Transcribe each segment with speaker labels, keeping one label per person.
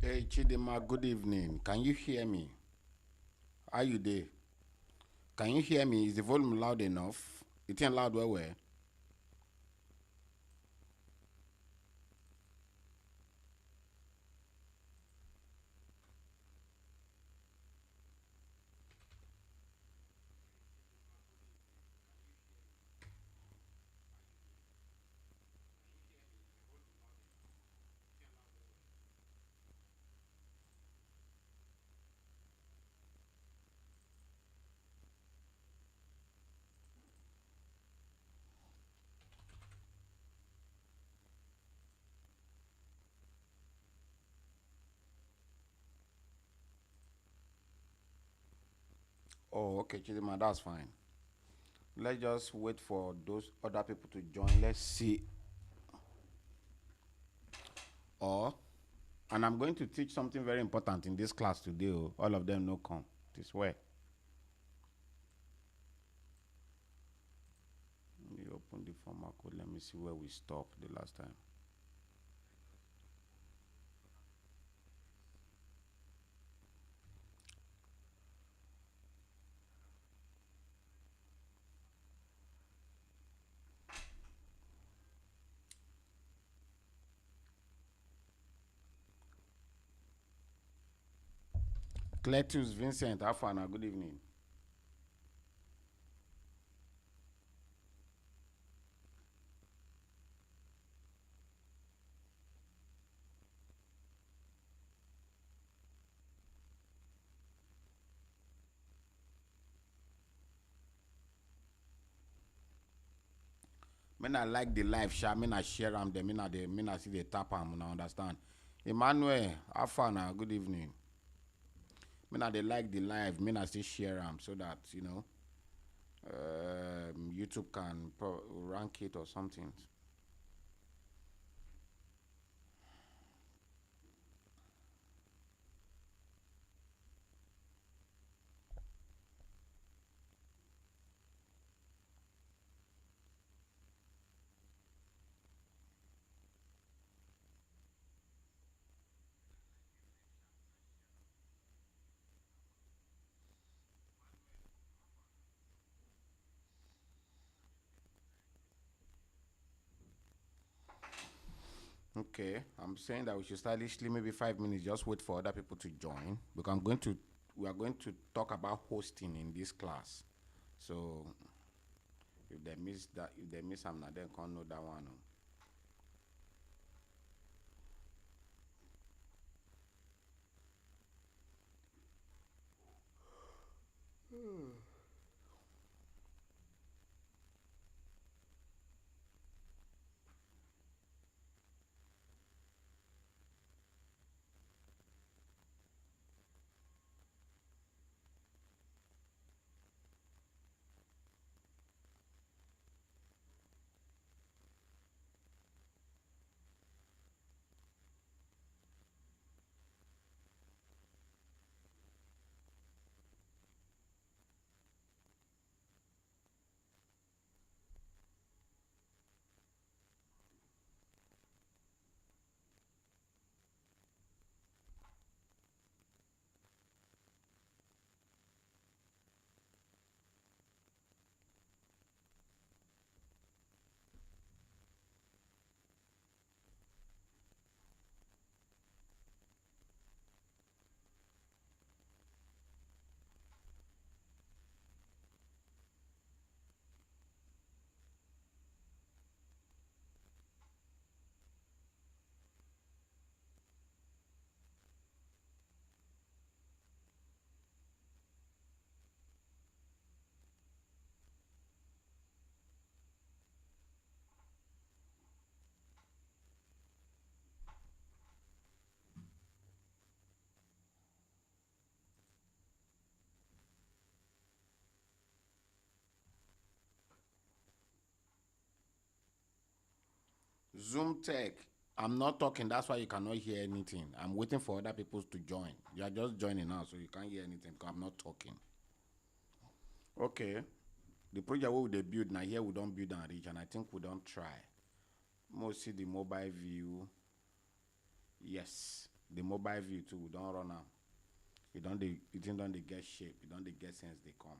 Speaker 1: Hey Chidima, good evening. Can you hear me? How you there? Can you hear me? Is the volume loud enough? It ain't loud where? Oh, okay, Chidima, that's fine. Let's just wait for those other people to join. Let's see. Or, and I'm going to teach something very important in this class today. Oh. All of them no come. This way. Let me open the format code. Let me see where we stopped the last time. Cletus Vincent, Afana, good evening. Me I like the live share, me I share them, then me I see the tap them, I understand. Emmanuel, Afana, good evening. Me I they like the live, me I still share them so that YouTube can rank it or something. Okay, I'm saying that we should stylishly maybe 5 minutes. Just wait for other people to join because we are going to talk about hosting in this class. So if they miss that, if they miss them, they can't know that one. Zoom Tech. I'm not talking. That's why you cannot hear anything. I'm waiting for other people to join. You are just joining now, so you can't hear anything because I'm not talking. Okay. The project where we dey build now here we don't build and reach, and I think we don't try. Most see the mobile view. Yes. The mobile view too, we don't run am. It don't they get shape, it don't they get sense they come.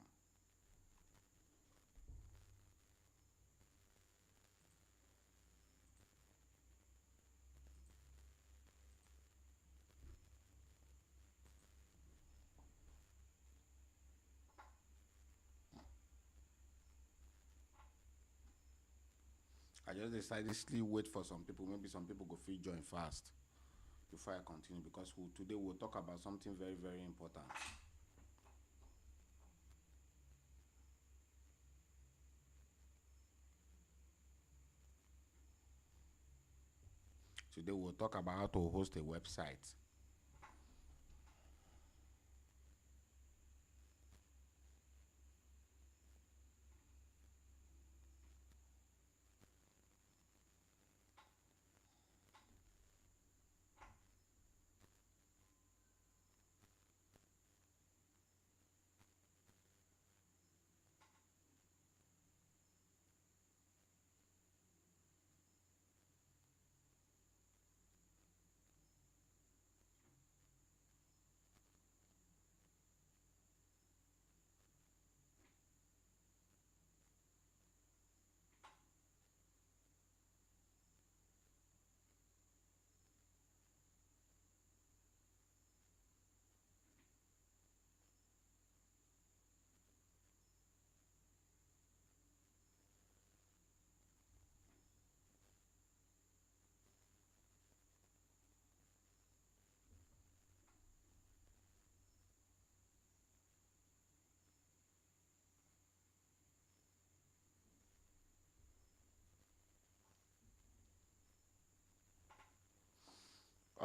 Speaker 1: I just decided to wait for some people. Maybe some people go free join fast before I continue because today we'll talk about something very, very important. Today we'll talk about how to host a website.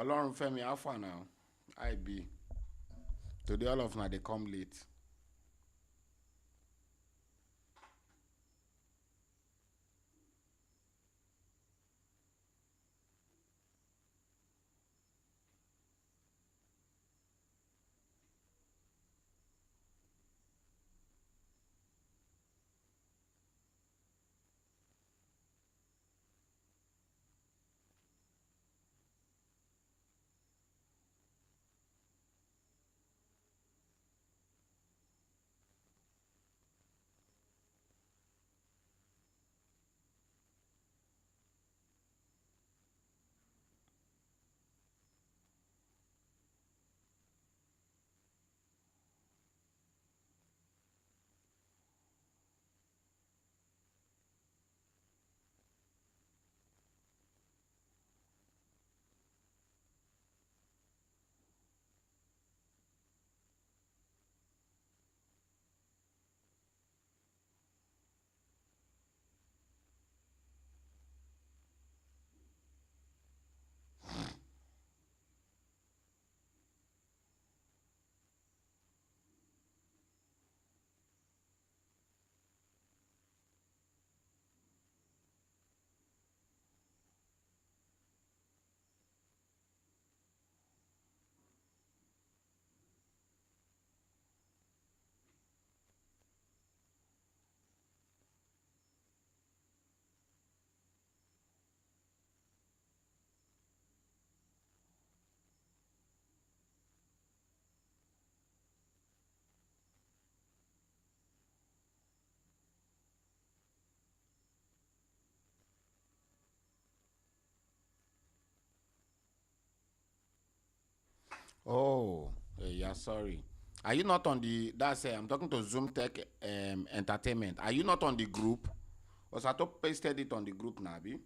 Speaker 1: Ọlọ́run Fẹ́mi, how far now? I be. Today all of now they come late. Oh, yeah, sorry. Are you not on the? That's I'm talking to Zoom Tech Entertainment. Are you not on the group? Or Sato pasted it on the group, Nabi?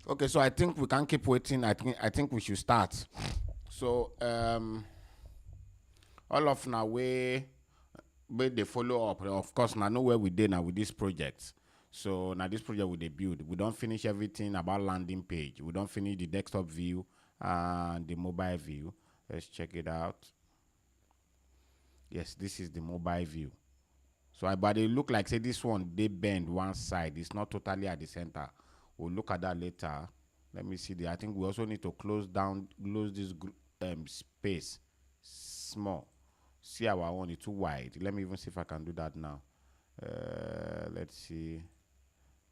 Speaker 1: Okay, so I think we can't keep waiting. I think we should start. So all of now we they follow up. Of course, now know where we did now with this project. So now this project we dey build. We don't finish everything about landing page. We don't finish the desktop view and the mobile view. Let's check it out. Yes, this is the mobile view. So but they look like say this one they bend one side. It's not totally at the center. We'll look at that later. Let me see the. I think we also need to close this space small. See our one is too wide. Let me even see if I can do that now. Let's see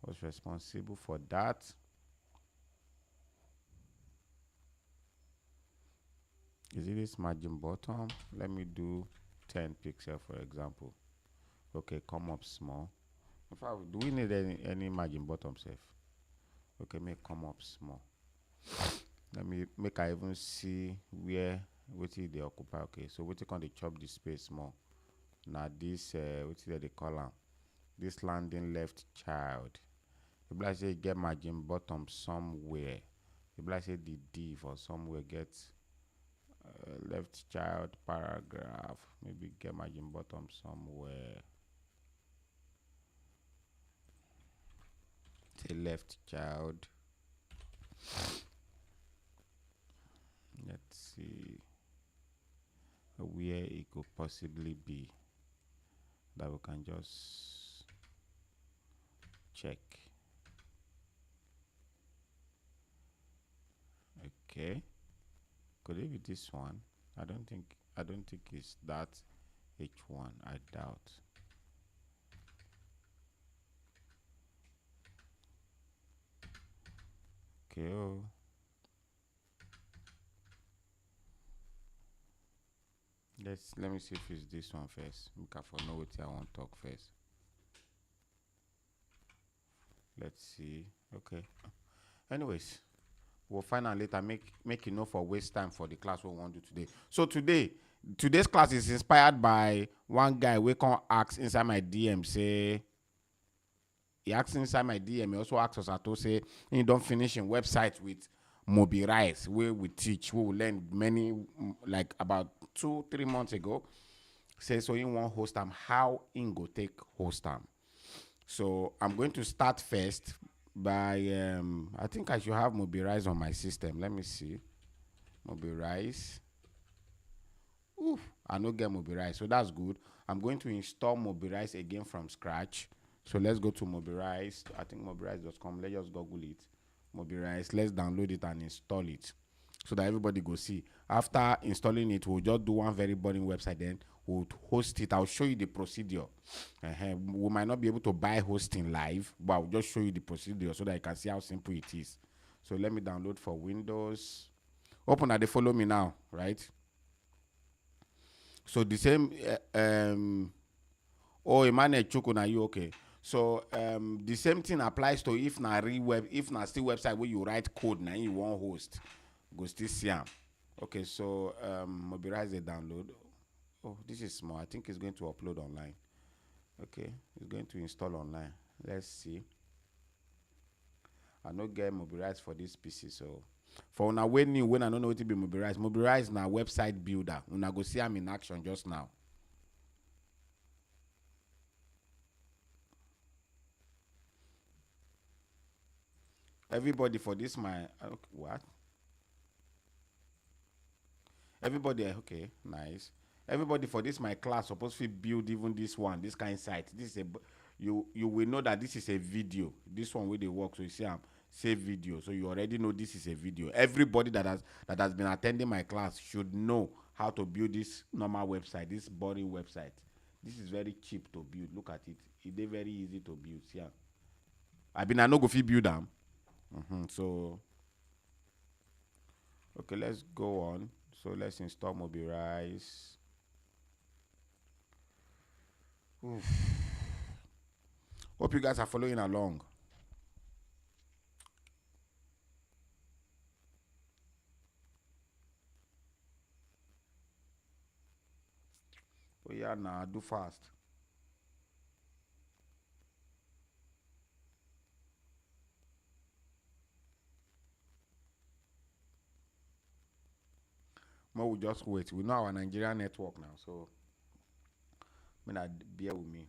Speaker 1: what's responsible for that. Is it this margin bottom? Let me do 10 pixel for example. Okay, come up small. In fact, do we need any margin bottom safe? Okay, make come up small. Let me make I even see where they occupy. Okay, so we can they chop the space more. Now this they call am this landing left child. If I say get margin bottom somewhere, if I say the div or somewhere get left child paragraph, maybe get margin bottom somewhere. Say left child. Let's see where it could possibly be that we can just check. Okay, could it be this one? I don't think it's that H1. I doubt. Okay. Oh. Let me see if it's this one first. Because for know what I want to talk first. Let's see. Okay. Anyways, we'll find out later. Make it know for waste time for the class we want to do today. So today's class is inspired by one guy we can ask inside my DM. Say he asked inside my DM. He also asked us to say he don't finish in website with Mobirise where we teach. We will learn many like about 2-3 months ago. Say so he want host them. How in go take host them. So I'm going to start first by I think I should have Mobirise on my system. Let me see. Mobirise. Ooh, I don't get Mobirise, so that's good. I'm going to install Mobirise again from scratch. So let's go to Mobirise. I think mobirise.com. Let's just Google it. Mobirise. Let's download it and install it so that everybody go see. After installing it, we'll just do one very boring website. Then we'll host it. I'll show you the procedure. We might not be able to buy hosting live, but I'll just show you the procedure so that you can see how simple it is. So let me download for Windows. Open that they follow me now, right? So the same oh, Emmanuel Chuku, na you okay? So the same thing applies to if na still website where you write code now you want host, go still see am. Okay, so Mobirise the download. Oh, this is small. I think it's going to upload online. Okay, it's going to install online. Let's see. I no get Mobirise for this PC, so for una when I don't know what to be Mobirise. Mobirise na website builder. Una go see am in action just now. Everybody for this my what? Everybody okay, nice. Everybody for this my class supposed to build even this this kind of site. This is a you will know that this is a video. This one where they work, so you see save video, so you already know this is a video. Everybody that has been attending my class should know how to build this normal website, this boring website. This is very cheap to build. Look at it. It's very easy to build. See, I no go fit build them. So okay, let's go on. So let's install Mobirise. Hope you guys are following along. Oh yeah, nah, do fast. More we just wait. We know our Nigerian network now, so may not bear with me.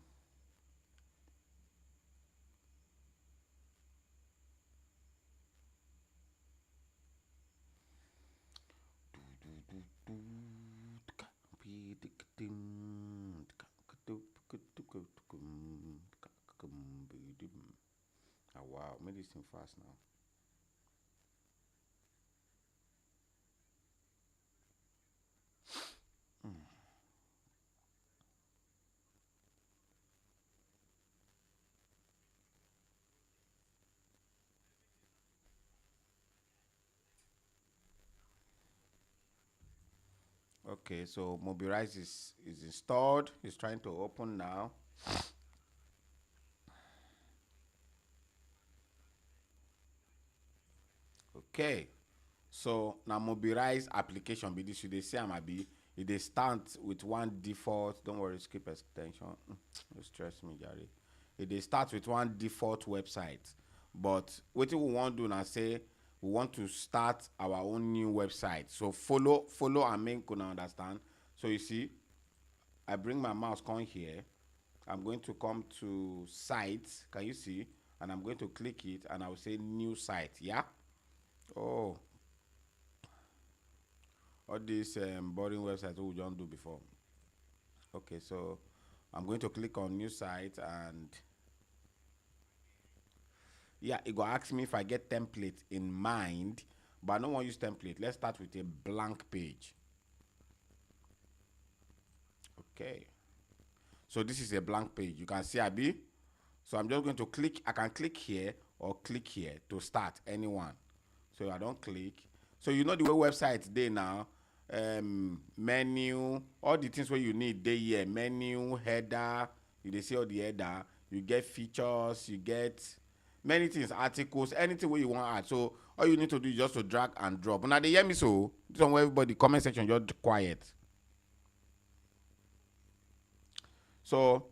Speaker 1: Oh, wow, made this thing fast now. Okay, so Mobirise is installed. It's trying to open now. Okay, so now Mobirise application be this. You they say I'm be it they start with one default. Don't worry, skip extension. Don't stress me, Jerry. It they start with one default website, but what we want to do now say we want to start our own new website. So follow and make gonna understand. So you see, I bring my mouse come here. I'm going to come to site. Can you see? And I'm going to click it, and I will say new site. Yeah. Oh, all these boring websites we don't do before. Okay, so I'm going to click on new site, and yeah, it will ask me if I get template in mind, but I don't want to use template. Let's start with a blank page. Okay, so this is a blank page. You can see Abi. So I'm just going to click. I can click here or click here to start anyone. So I don't click. So you know the way website they now, menu, all the things where you need they here, menu, header, you they see all the header, you get features, you get many things, articles, anything where you want to add. So all you need to do is just to drag and drop. Now they hear me, so this one where everybody comment section just quiet. So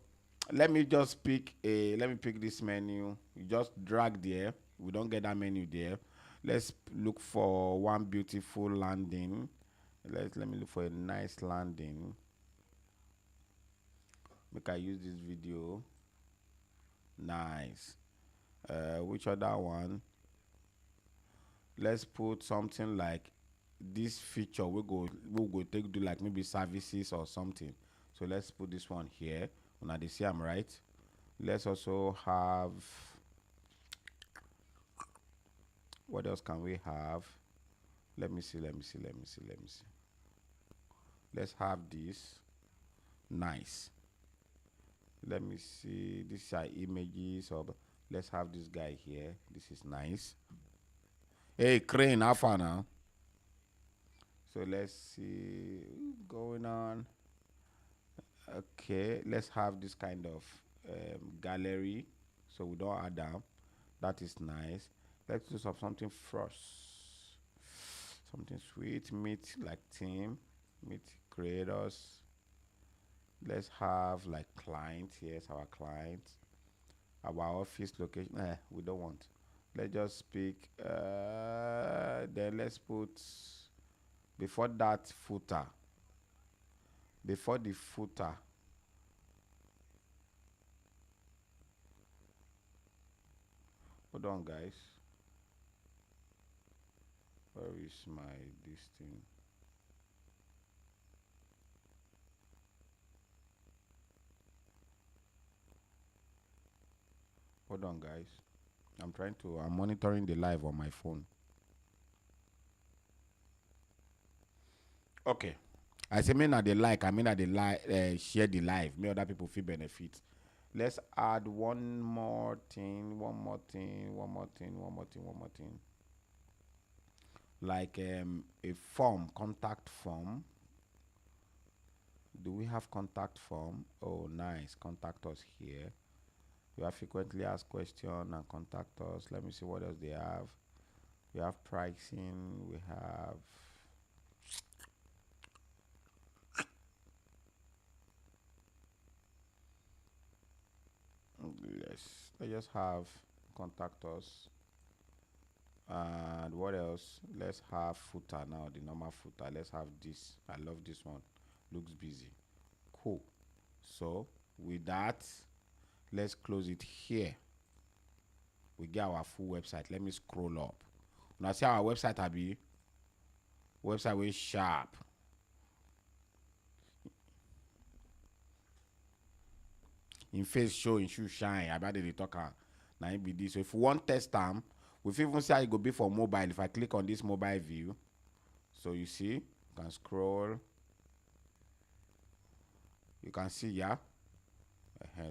Speaker 1: let me just pick let me pick this menu. You just drag there. We don't get that menu there. Let's look for one beautiful landing. Let me look for a nice landing. Make I use this video. Nice. Which other one? Let's put something like this feature. We go take do like maybe services or something. So let's put this one here. Now they see I'm right. Let's also have, what else can we have? Let me see. Let's have this. Nice. Let me see. These are images of. Let's have this guy here. This is nice. Hey, Crane, how far now? So let's see what's going on. Okay, let's have this kind of gallery. So we don't add them. That is nice. Let's do something first. Something sweet. Meet like team. Meet creators. Let's have like client. Here's our client. Our office location. We don't want. Let's just pick. Then let's put before that footer. Before the footer. Hold on, guys. Where is my this thing? Hold on, guys. I'm monitoring the live on my phone. Okay. I say, me not the like, I mean that they share the live. May other people feel benefit. Let's add one more thing. Like a form, contact form. Do we have contact form? Oh, nice. Contact us here. You have frequently asked questions and contact us. Let me see what else they have. We have pricing. We have. Let's just have contact us. And what else? let's have footer now, the normal footer. Let's have this. I love this one. Looks busy. Cool. So with that, let's close it here. We get our full website. Let me scroll up. Now see our website abi. Website way sharp. In face show, in shoe shine. About the talker. Now it be this. So if we want test them, we even see how it go be for mobile. If I click on this mobile view, so you see, you can scroll. You can see, yeah.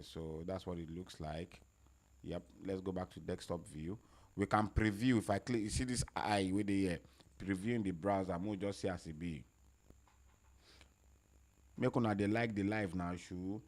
Speaker 1: So that's what it looks like. Yep. Let's go back to desktop view. We can preview. If I click, you see this eye with the here. Previewing the browser. I'm just see as it be. Make una they like the live now, shoe.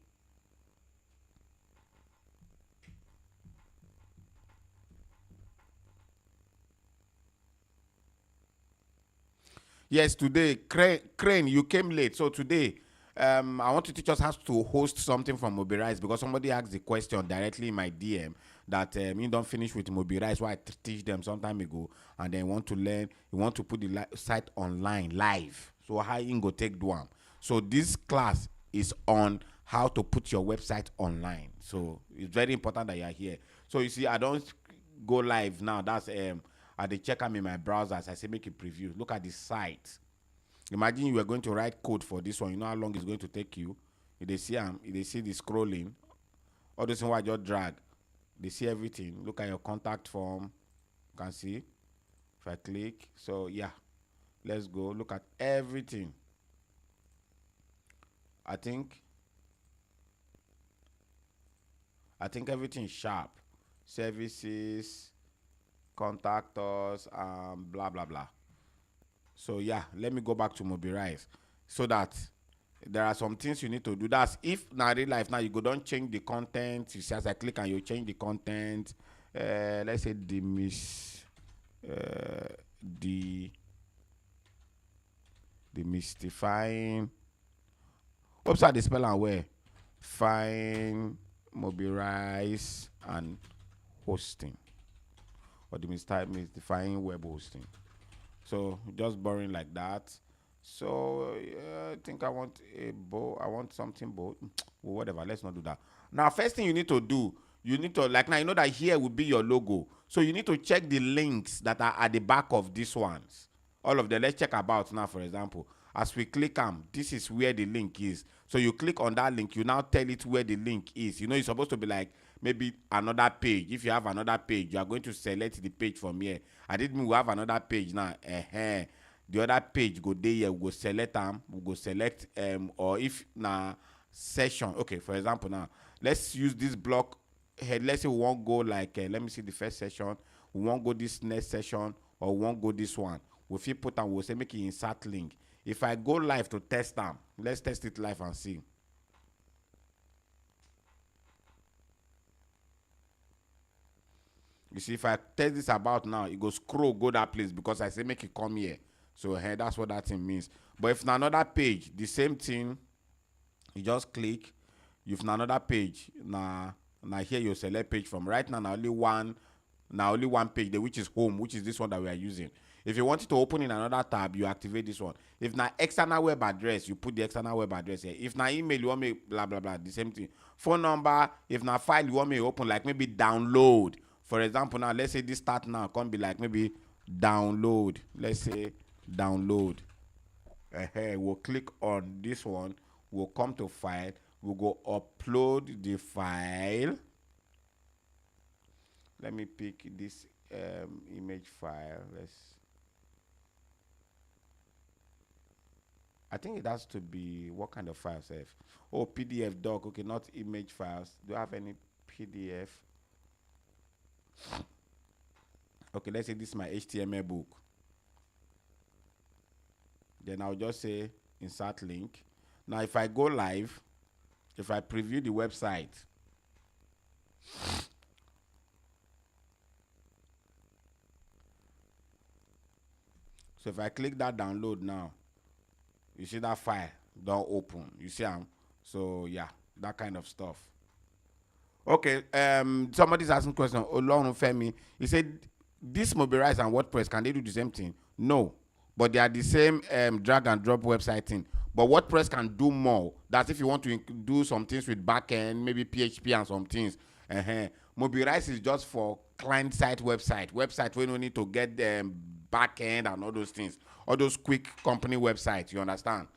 Speaker 1: Yes, today, Crane, you came late. So today, I want to teach us how to host something from Mobirise because somebody asked the question directly in my DM that you don't finish with Mobirise. Why I teach them some time ago, and then want to learn, you want to put the site online live. So how you go take do am? So this class is on how to put your website online. So it's very important that you are here. So you see, I don't go live now. That's I dey check am in my browser as I say make a preview. Look at the site. Imagine you were going to write code for this one. You know how long it's going to take you. If they see the scrolling, all those things I just drag, they see everything. Look at your contact form. You can see. If I click, so yeah, let's go. Look at everything. I think everything is sharp. Services, contact us, blah blah blah. So yeah, let me go back to Mobirise so that there are some things you need to do. That's if now real life now you go don't change the content. You see as I click and you change the content. Let's say demystifying. Website they spell and where? Find Mobirise and hosting. Or demystifying web hosting. So just boring like that. So I think I want a bow. I want something bold. Well, whatever. Let's not do that. Now, first thing you need to do, you need to like now. You know that here will be your logo. So you need to check the links that are at the back of these ones. All of them. Let's check about now. For example, as we click this is where the link is. So you click on that link. You now tell it where the link is. You know, it's supposed to be like maybe another page. If you have another page, you are going to select the page from here. I didn't mean we have another page now. The other page go there here. We go select them. We go select or if na session. Okay, for example now, let's use this block head. Let's say we won't go like let me see the first session. We won't go this next session or we won't go this one. If you put them, we'll say make it insert link. If I go live to test them, let's test it live and see. You see, if I test this about now, it go scroll, go that place because I say make it come here. So hey, that's what that thing means. But if na another page, the same thing, you just click. If na another page, now here you select page from. Right now, only one page there, which is home, which is this one that we are using. If you want it to open in another tab, you activate this one. If na external web address, you put the external web address here. If na email, you want me blah blah blah, the same thing. Phone number, if na file, you want me open like maybe download. For example, now let's say this start now can be like maybe download. Let's say download. We'll click on this one. We'll come to file. We'll go upload the file. Let me pick this image file. I think it has to be what kind of file, Seth? Oh, PDF doc. Okay, not image files. Do I have any PDF? Okay, let's say this is my HTML book. Then I'll just say insert link. Now, if I go live, if I preview the website, so if I click that download now, you see that file don't open. You see so yeah, that kind of stuff. Okay, somebody's asking question. Olorun Femi, he said this Mobirise and WordPress, can they do the same thing? No, but they are the same drag and drop website thing. But WordPress can do more. That's if you want to do some things with backend, maybe PHP and some things. Mobirise is just for client-side website where you need to get the backend and all those things, all those quick company websites. You understand?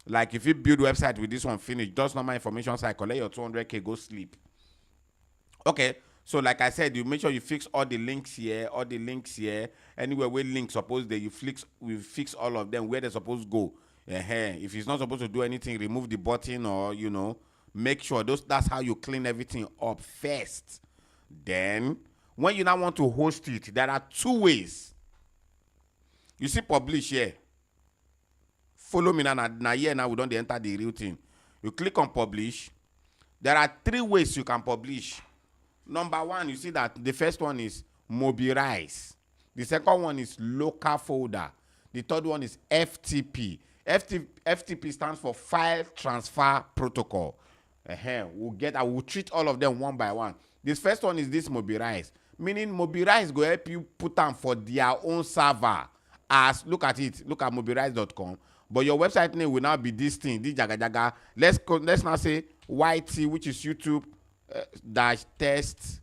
Speaker 1: Like if you build website with this one finish, just normal information site, collect your 200K, go sleep. Okay, so like I said, you make sure you fix all the links here, anywhere where links supposed there, we fix all of them where they're supposed to go. If it's not supposed to do anything, remove the button, or make sure that's how you clean everything up first. Then when you now want to host it, there are two ways. You see publish here. Follow me now here now we don't enter the real thing. You click on publish. There are three ways you can publish. Number one, you see that the first one is Mobirise. The second one is local folder. The third one is FTP. FTP stands for File Transfer Protocol. I will treat all of them one by one. This first one is this Mobirise, meaning Mobirise go help you put them for their own server. As look at mobirise.com. But your website name will now be this thing, this jaga jaga. Let's now say YT, which is YouTube _test-class.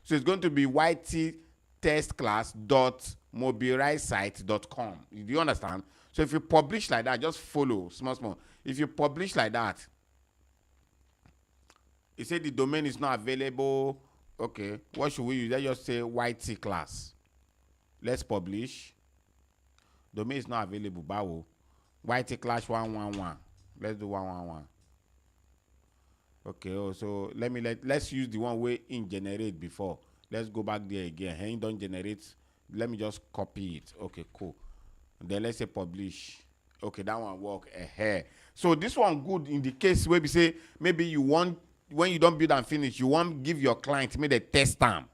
Speaker 1: So it's going to be YT testclass.mobirisesite.com. Do you understand? So if you publish like that, just follow small. If you publish like that, it said the domain is not available. Okay, what should we use? Let's just say YT class. Let's publish. Domain is not available. Bawo. YT class 111. Let's do 111. Okay, so let's use the one way in generate before. Let's go back there again. Hey, don't generate. Let me just copy it. Okay, cool. Then let's say publish. Okay, that one work. So this one good in the case where we say maybe you want, when you don't build and finish, you want give your client maybe the test time.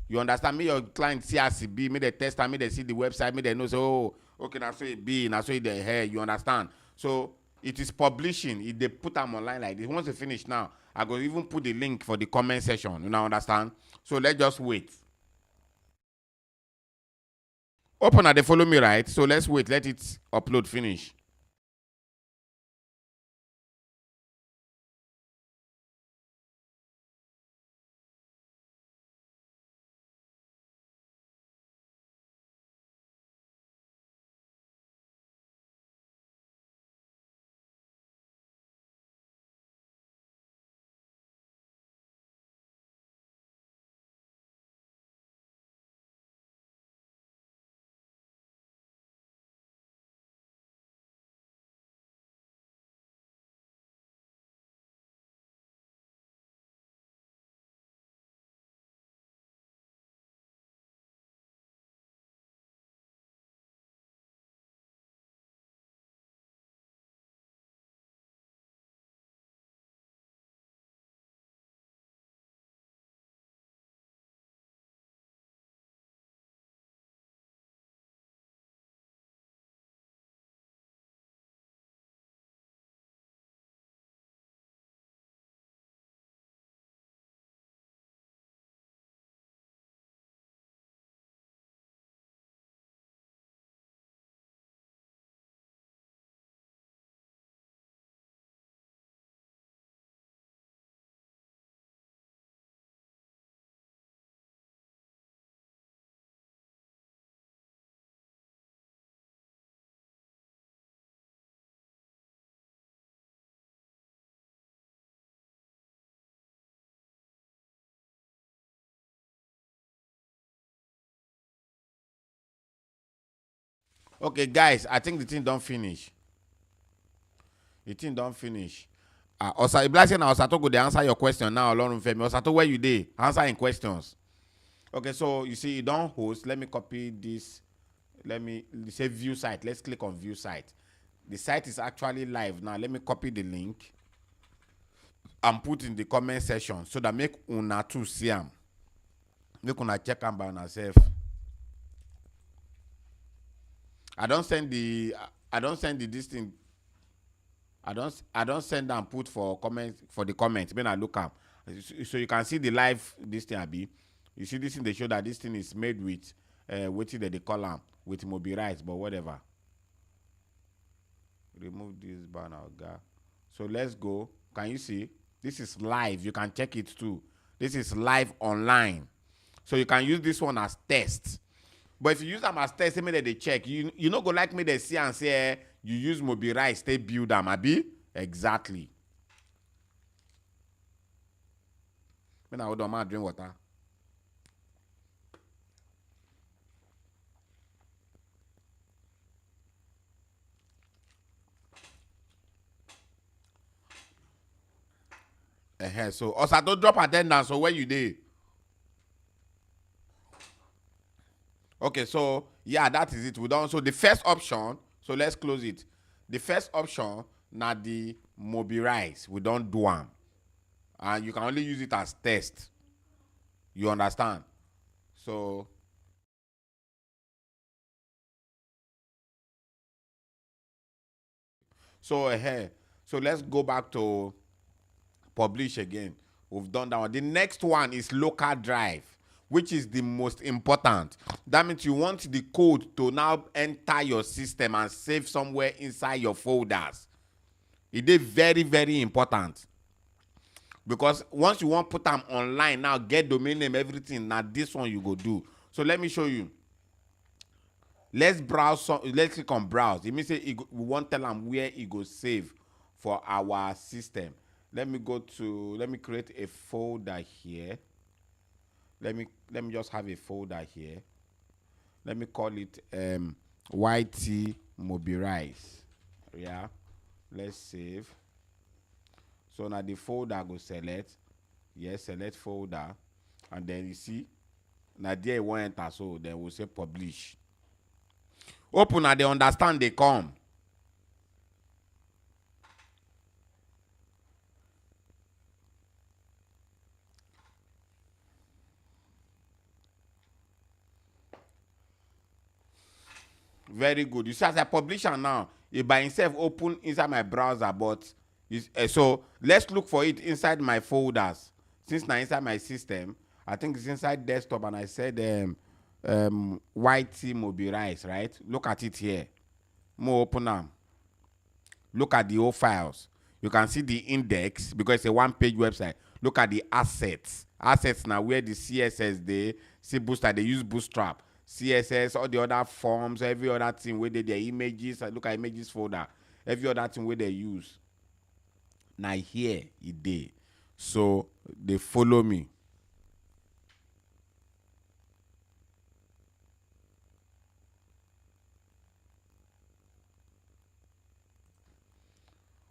Speaker 1: You understand? Make your client see as it be, make the test time, make they see the website, make they know, so oh, okay, now so it be, now so it the hair. You understand? So it is publishing. If they put them online like this, once they finish now, I go even put the link for the comment section. You now understand? So let's just wait. Open and they follow me, right? So let's wait. Let it upload finish. Okay, guys, I think the thing don't finish. The thing don't finish. Osa Iblasi na Osato go dey answer your question now. Olorun Femi. Osato, where you dey? Answering questions. Okay, so you see, you don't host. Let me copy this. Let me say view site. Let's click on view site. The site is actually live now. Let me copy the link and put in the comment section so that make una to see them. Make una check am by yourself. I don't send the this thing. I don't send and put for comment for the comments. When I look up, So you can see the live this thing, Abi. You see this thing, they show that this thing is made with what that they call them with Mobirise, but whatever. Remove this banner, guy. So let's go. Can you see? This is live. You can check it too. This is live online. So you can use this one as test. But if you use them as test, maybe they check. You know go like me they see and say you use Mobirise, they build them, Abi? Exactly. Me now hold on, drink water. So also don't drop attendance. So where you did? Okay, so yeah, that is it. We done. So the first option. So let's close it. The first option now the Mobirise. We don't do them, and you can only use it as test. You understand? So so let's go back to publish again. We've done that one. The next one is local drive, which is the most important. That means you want the code to now enter your system and save somewhere inside your folders. It is very, very important. Because once you want to put them online, now get domain name, everything, now this one you go do. So let me show you. Let's browse. Let's click on browse. It means we want to tell them where it go save for our system. Let me create a folder here. Let me just have a folder here. Let me call it YT Mobirise. Yeah. Let's save. So now the folder go select. Yes, select folder. And then you see, now there it won't enter. So then we'll say publish. Open and they understand they come. Very good. You see, as a publisher now, it by itself open inside my browser, but so let's look for it inside my folders. Since now inside my system, I think it's inside desktop, and I said YT Mobirise, right? Look at it here. More open them. Look at the old files. You can see the index because it's a one-page website. Look at the assets. Assets now where the CSS they see Booster, they use Bootstrap. CSS, all the other forms, every other thing where they their images. I look at images folder. Every other thing where they use. Now here it dey. So they follow me.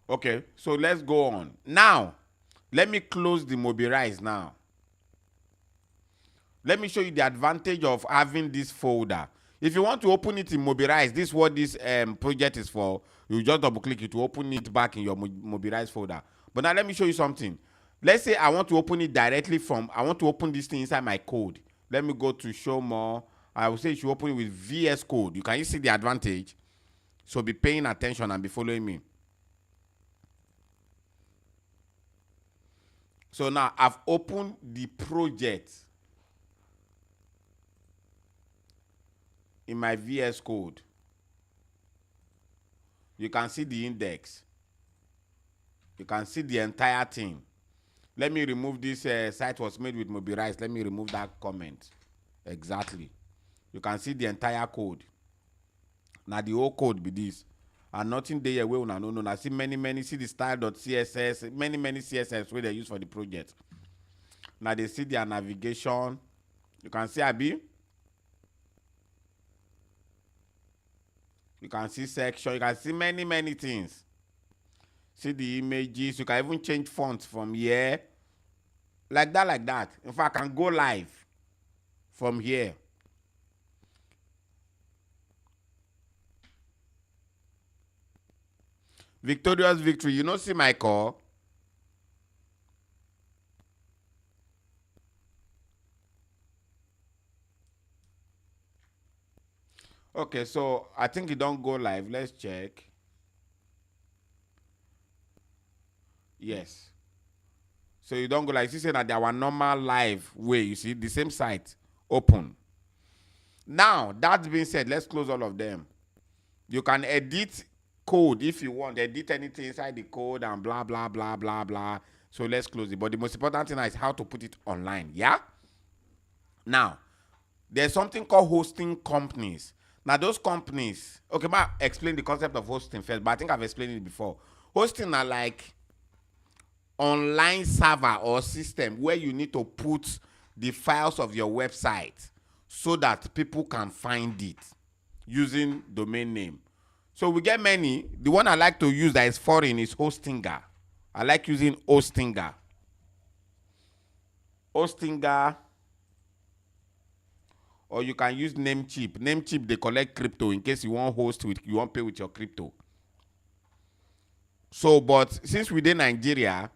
Speaker 1: Okay, so let's go on. Now, let me close the Mobirise now. Let me show you the advantage of having this folder. If you want to open it in Mobirise, this is what this project is for. You just double click it to open it back in your Mobirise folder. But now let me show you something. Let's say I want to open it directly from, I want to open this thing inside my code. Let me go to show more. I will say you should open it with VS Code. Can you see the advantage? So be paying attention and be following me. So now I've opened the project in my VS Code. You can see the index. You can see the entire thing. Let me remove this site was made with Mobirise. Let me remove that comment. Exactly. You can see the entire code. Now the whole code be this. And nothing there where una no. I see many see the style.css, many CSS where they use for the project. Now they see their navigation. You can see Abi. You can see section. You can see many things. See the images. You can even change fonts from here. Like that. In fact, I can go live from here. Victorious victory. You know, see my call. Okay, so I think it don't go live. Let's check. Yes. So you don't go like, you say that our normal live way, you see, the same site, open. Now, that being said, let's close all of them. You can edit code if you want, edit anything inside the code and blah, blah, blah, blah, blah. So let's close it. But the most important thing is how to put it online, yeah? Now, there's something called hosting companies. Now, those companies, okay, I'll explain the concept of hosting first, but I think I've explained it before. Hosting are like online server or system where you need to put the files of your website so that people can find it using domain name. So we get many. The one I like to use that is foreign is Hostinger. I like using Hostinger. Hostinger. Or you can use Namecheap. Namecheap, they collect crypto in case you want host with, you want pay with your crypto. So, but since we're in Nigeria,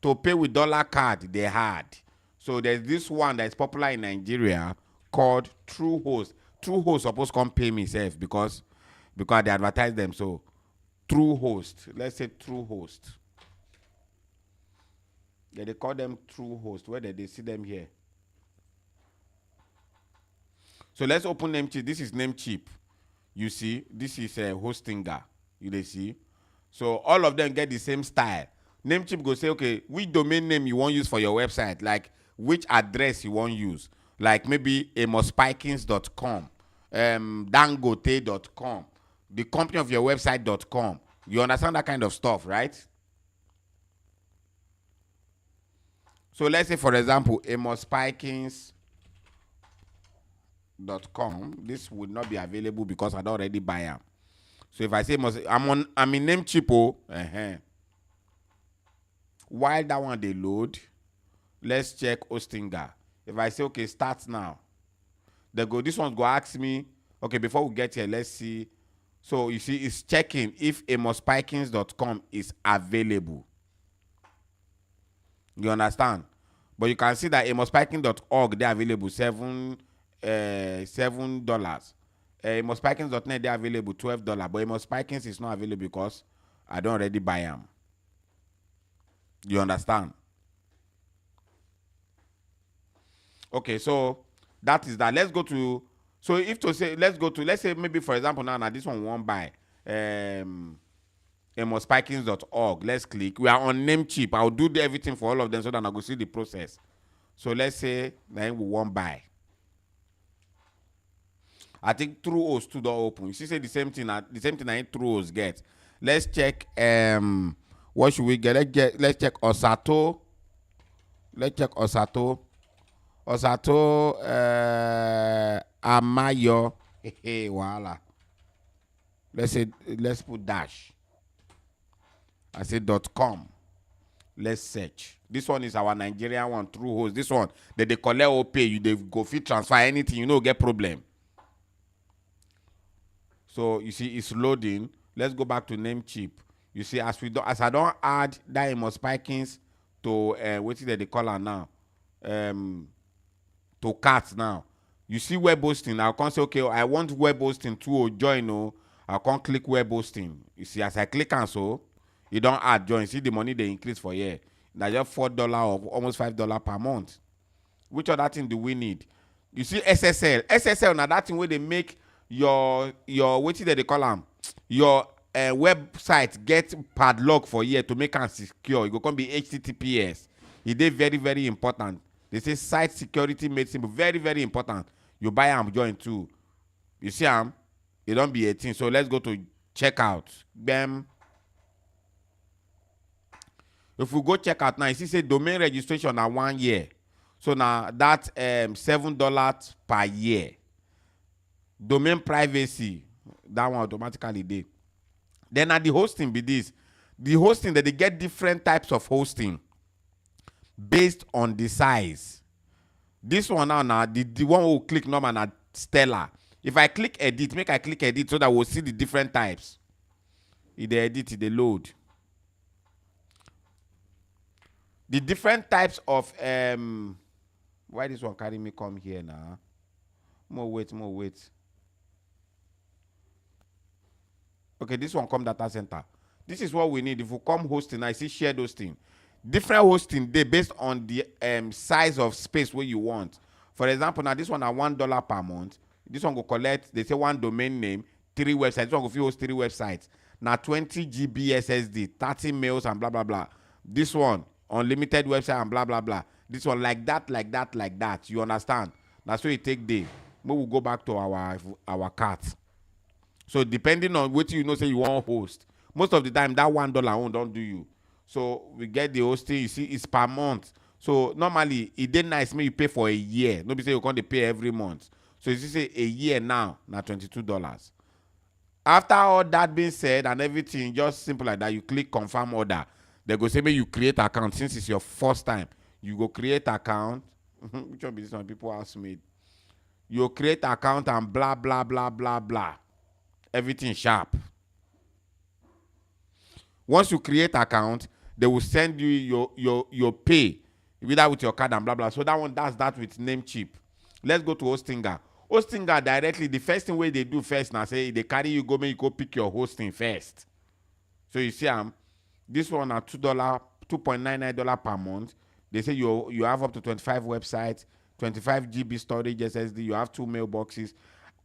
Speaker 1: to pay with dollar card, they hard. So there's this one that's popular in Nigeria called Truehost. Truehost supposed to come pay me safe because they advertise them. So Truehost, let's say Truehost. Yeah, they call them Truehost. Where did they see them here? So let's open Namecheap. This is Namecheap. You see, this is a Hostinger. You see. So all of them get the same style. Namecheap go say, okay, which domain name you want to use for your website? Like which address you want to use? Like maybe amospikins.com, dangote.com, the company of your website.com. You understand that kind of stuff, right? So let's say, for example, amospikins.com. This would not be available because I don't already buy them. So if I say I'm in Namecheap, while that one they load, let's check Hostinger. If I say okay, start now, they go. This one go ask me. Okay, before we get here, let's see. So you see, it's checking if amospikins.com is available. You understand? But you can see that amospikins.org they're available $7. Amospikins.net they're available $12. But Amospikins is not available because I don't already buy them. You understand? Okay, so that is that. Let's go to, so if to say, let's say maybe for example now this one won't buy amospikins.org. Let's click. We are on Namecheap. I'll do everything for all of them so that I go see the process. So let's say then we won't buy. I think Truehost to don't open. You see, say the same thing I think Truehost get. Let's check what should we get? Let's check Osato. Let's check Osato. Osato Amayo. Hey, voila. Let's put dash. I say .com. Let's search. This one is our Nigerian one, Truehost. This one, they collect or pay you, they go fit transfer anything, you know, get problem. So you see, it's loading. Let's go back to Namecheap. You see, as I don't add that Amospikins to what is that they call her now? To cart now. You see web hosting. I can't say, okay, I want web hosting to join. No, I can't click web hosting. You see, as I click and so, you don't add join. See the money they increase for year. That's just $4 or almost $5 per month. Which other thing do we need? You see SSL. SSL now that thing where they make your what is that they call them? Your website get padlock for year to make it secure. It go come be HTTPS. It is very, very important. They say site security made simple. Very, very important. You buy am join too. You see am? It don't be 18. So let's go to checkout. Bam. If we go check out now, you see say domain registration na 1 year. So now that's $7 per year. Domain privacy, that one automatically did. Then at the hosting be this. The hosting that they get different types of hosting based on the size. This one now the one who click normal na Stellar. If I click edit, make I click edit so that we'll see the different types. If they edit, they load. The different types of why this one carry me come here now? More wait. Okay, this one come data center. This is what we need. If we come hosting, I see shared hosting. Different hosting they based on the size of space where you want. For example, now this one at $1 per month. This one go collect, they say one domain name, 3 websites. This one go fit host 3 websites. Now 20 GB SSD, 30 mails and blah blah blah. This one unlimited website and blah blah blah. This one like that, like that, like that. You understand? That's why it take day. We will go back to our cart. So depending on what you know, say you want host. Most of the time that $1 own don't do you. So we get the hosting. You see, it's per month. So normally it did nice me you pay for a year. Nobody say you can't pay every month. So you say a year now $22. After all that being said and everything, just simple like that, you click confirm order. They go say me you create account since it's your first time. You go create account. Which one be this one? People ask me. You create account and blah blah blah blah blah. Everything sharp. Once you create account, they will send you your pay, whether with your card and blah blah. So that one does that with Namecheap. Let's go to Hostinger. Hostinger directly, the first thing where they do first now say they carry you go make you go pick your hosting first. So you see this one at $2.99 per month. They say you have up to 25 websites, 25 GB storage SSD, you have 2 mailboxes.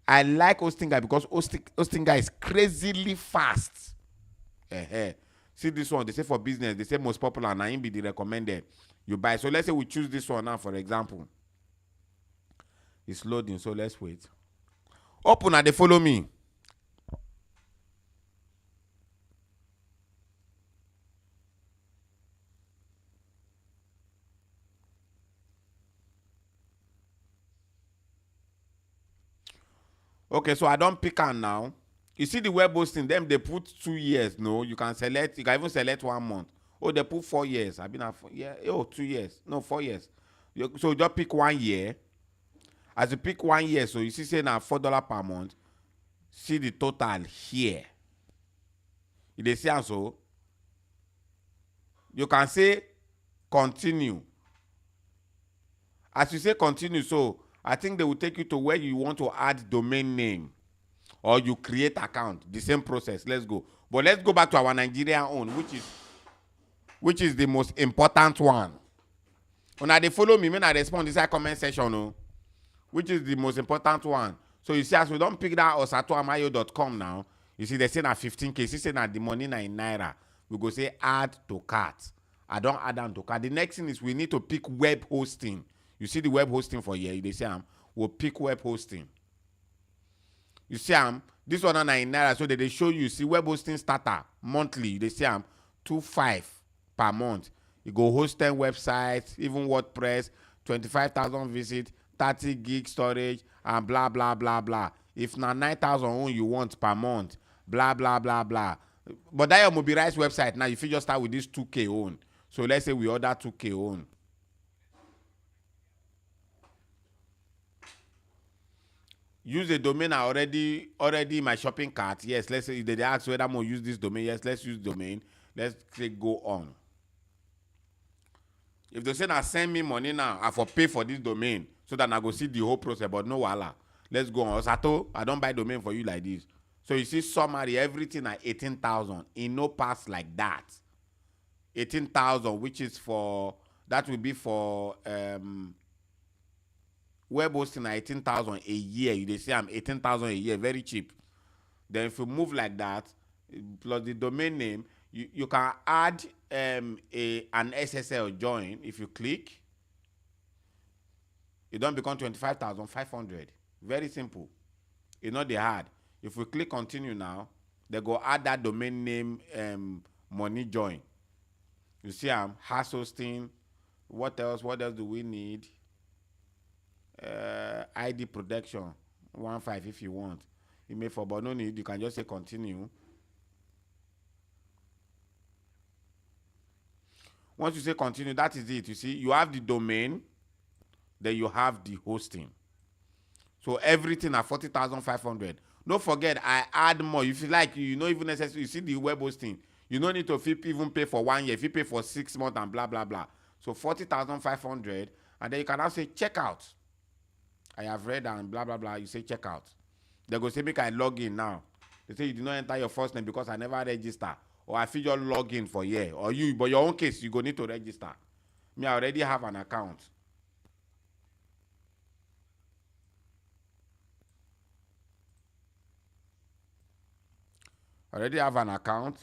Speaker 1: I like Hostinger because Hostinger is crazily fast. See this one, they say for business, they say most popular and I be the recommended. You buy. So let's say we choose this one now, for example. It's loading, so let's wait. Open and they follow me. Okay, so I don't pick on now. You see the web hosting, them they put 2 years. No, you can select, you can even select 1 month. Oh, they put 4 years. I've been at 4 years. Oh, 2 years. No, 4 years. So you just pick 1 year. As you pick 1 year, so you see say now $4 per month. See the total here. You they see so you can say continue. As you say continue, so I think they will take you to where you want to add domain name or you create account. The same process. Let's go. But let's go back to our Nigerian own, which is the most important one. When they follow me, when I respond this comment section, no, which is the most important one. So you see, as we don't pick that osatoamayo.com now, you see they say na 15K. You see na the money na in naira. We go say add to cart. I don't add on to cart. The next thing is we need to pick web hosting. You see the web hosting for here. They say we'll pick web hosting. You see this one na in naira. So they show you see web hosting starter monthly. They say 2.5 per month. You go host 10 websites, even WordPress, 25,000 visits, 30 gig storage, and blah blah blah blah. If na 9,000 own you want per month, blah blah blah blah. But that your Mobirise website now, if you just start with this 2K own. So let's say we order 2K own. Use a domain I already in my shopping cart. Yes, let's say they ask whether I'm gonna use this domain. Yes, let's use domain. Let's click go on. If they say now send me money now, I for pay for this domain so that I go see the whole process. But no wala. Let's go on. Osato, I don't buy domain for you like this. So you see summary, everything at 18,000. In no pass like that. 18,000, which is for that will be for web hosting at 18,000 a year. They say I'm 18,000 a year, very cheap. Then if you move like that, plus the domain name, you can add an SSL join. If you click, it don't become 25,500. Very simple. It's not the hard. If we click continue now, they go add that domain name money join. You see house hosting. What else? What else do we need? ID protection 1.5 if you want. You may for but no need. You can just say continue. Once you say continue, that is it. You see, you have the domain, then you have the hosting. So everything at 40,500. Don't forget, I add more. If you like, you know, even necessary. You see the web hosting. You don't need to even pay for 1 year. If you pay for 6 months and blah blah blah. So 40,500, and then you can now say checkout. I have read and blah blah blah. You say checkout. They go say make I log in now. They say you did not enter your first name because I never register. or I feel just log in for here, or you, but your own case, you go need to register. Me, I already have an account. Already have an account.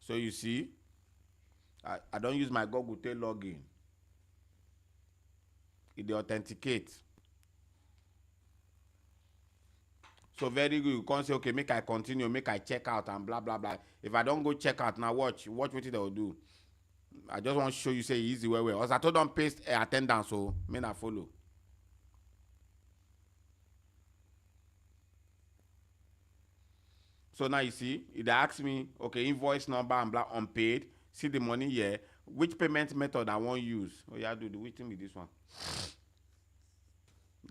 Speaker 1: So you see, I don't use my Google to login. It authenticate. So very good. You can't say, okay, make I continue, make I check out and blah blah blah. If I don't go check out, now watch what they will do. I just want to show you say easy way. Also, I told them paste attendance, so may not follow. So now you see, it asks me, okay, invoice number and blah, unpaid. See the money here. Which payment method I want to use? Oh yeah, do the which thing with this one.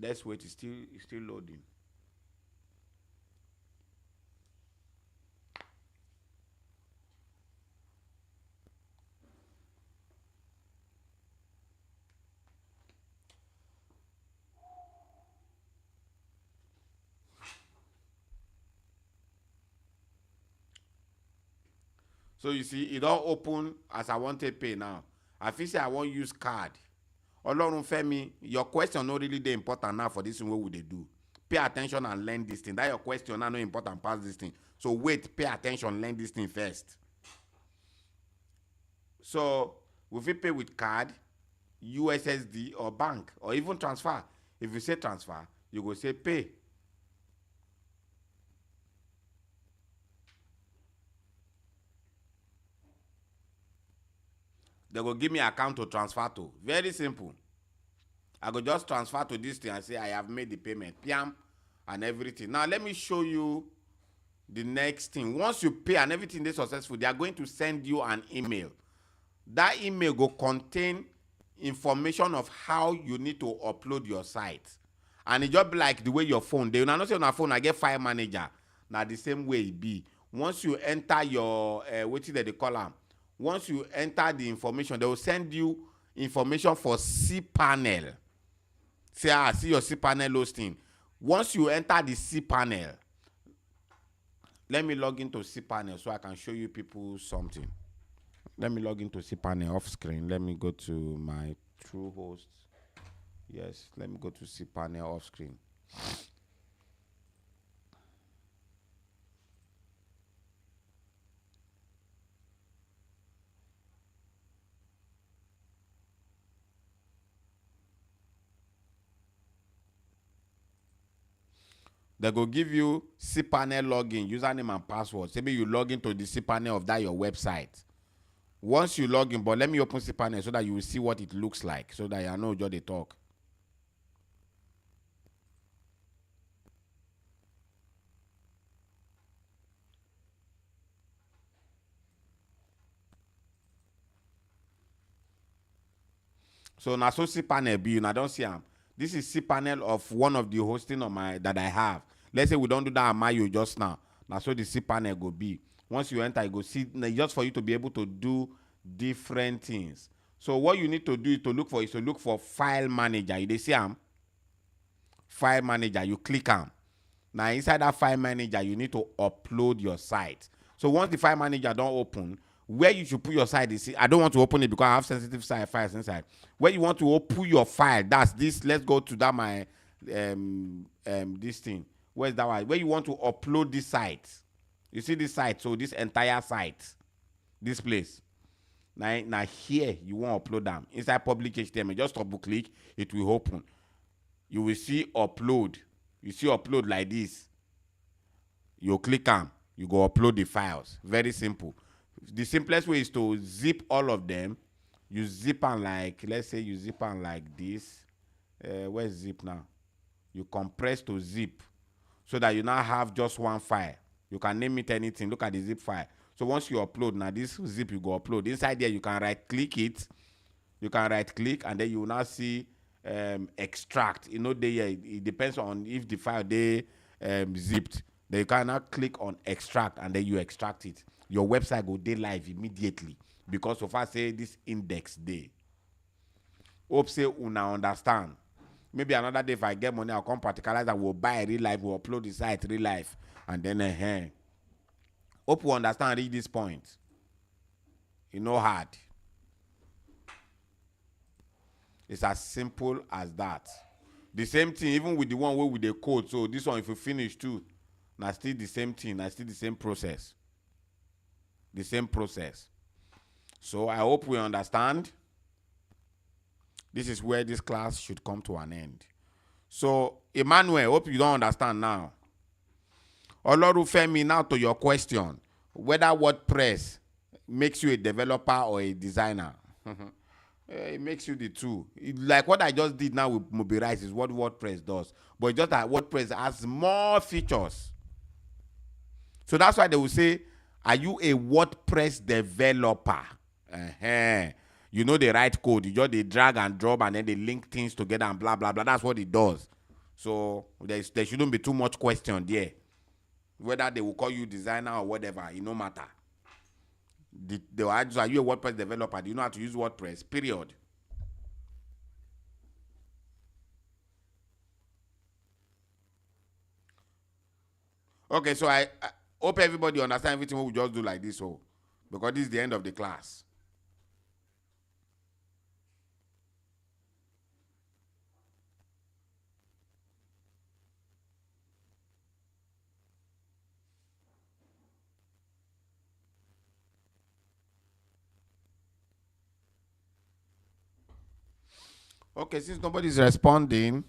Speaker 1: Let's wait. It's still loading. So you see, it all open as I want to pay now. I feel say I want use card. Olorun Femi, your question not really the important now for this one. What would they do? Pay attention and learn this thing. That your question now no important pass this thing. So wait, pay attention, learn this thing first. So if you pay with card, USSD or bank or even transfer. If you say transfer, you go say pay. They go give me account to transfer to. Very simple. I go just transfer to this thing and say I have made the payment. Piam and everything. Now let me show you the next thing. Once you pay and everything is successful, they are going to send you an email. That email will contain information of how you need to upload your site. And it just be like the way your phone. They will not say on a phone, I get file manager. Now the same way it be. Once you enter your, what is that they call them? Once you enter the information, they will send you information for cPanel. Say, see your cPanel hosting. Once you enter the cPanel, let me log into cPanel so I can show you people something. Let me log into cPanel off screen. Let me go to my true host. Yes, let me go to cPanel off screen. They go give you cPanel login, username and password. Maybe you log into the cPanel of that your website. Once you log in, but let me open cPanel so that you will see what it looks like, so that you know what they talk. So now so cPanel be, I don't see them. This is cPanel of one of the hosting of my that I have. Let's say we don't do that at Mayo just now. Now so the cPanel go be. Once you enter, you go see just for you to be able to do different things. So what you need to do is to look for file manager. You see file manager. You click on. Now inside that file manager, you need to upload your site. So once the file manager don't open, where you should put your site is, I don't want to open it because I have sensitive site files inside. Where you want to put your file, that's this. Let's go to that my this thing. Where's that one? Where you want to upload this site. You see this site, so this entire site, this place. Now here you want to upload them inside public HTML. Just double click, it will open. You will see upload. You see upload like this. You click on, you go upload the files. Very simple. The simplest way is to zip all of them. You zip on like, let's say you zip on like this. Where's zip now? You compress to zip so that you now have just one file. You can name it anything. Look at the zip file. So once you upload, now this zip you go upload. Inside there, you can right click it. You can right click and then you will now see extract. You know, it depends on if the file they zipped. Then you can now click on extract and then you extract it. Your website go day live immediately because so far say this index day. Hope say una understand. Maybe another day if I get money, I'll come particularize and we'll buy real life, we'll upload the site real life. And then hope you understand read this point. You know hard. It's as simple as that. The same thing, even with the one way with the code. So this one, if you finish too, now still the same thing, now still the same process. The same process. So I hope we understand. This is where this class should come to an end. So Emmanuel, hope you don't understand now. Olorufemi, now to your question, whether WordPress makes you a developer or a designer. It makes you the two. Like what I just did now with Mobirise is what WordPress does. But it's just that WordPress has more features. So that's why they will say, are you a WordPress developer? You know they write code. You just they drag and drop and then they link things together and blah, blah, blah. That's what it does. So there shouldn't be too much question there. Whether they will call you designer or whatever, it no matter. They will ask, are you a WordPress developer? Do you know how to use WordPress? Period. Okay, so I hope everybody understand everything we just do like this, because this is the end of the class. Okay, since nobody's responding,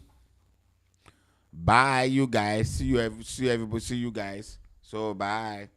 Speaker 1: bye, you guys. See you everybody. See you guys. So bye.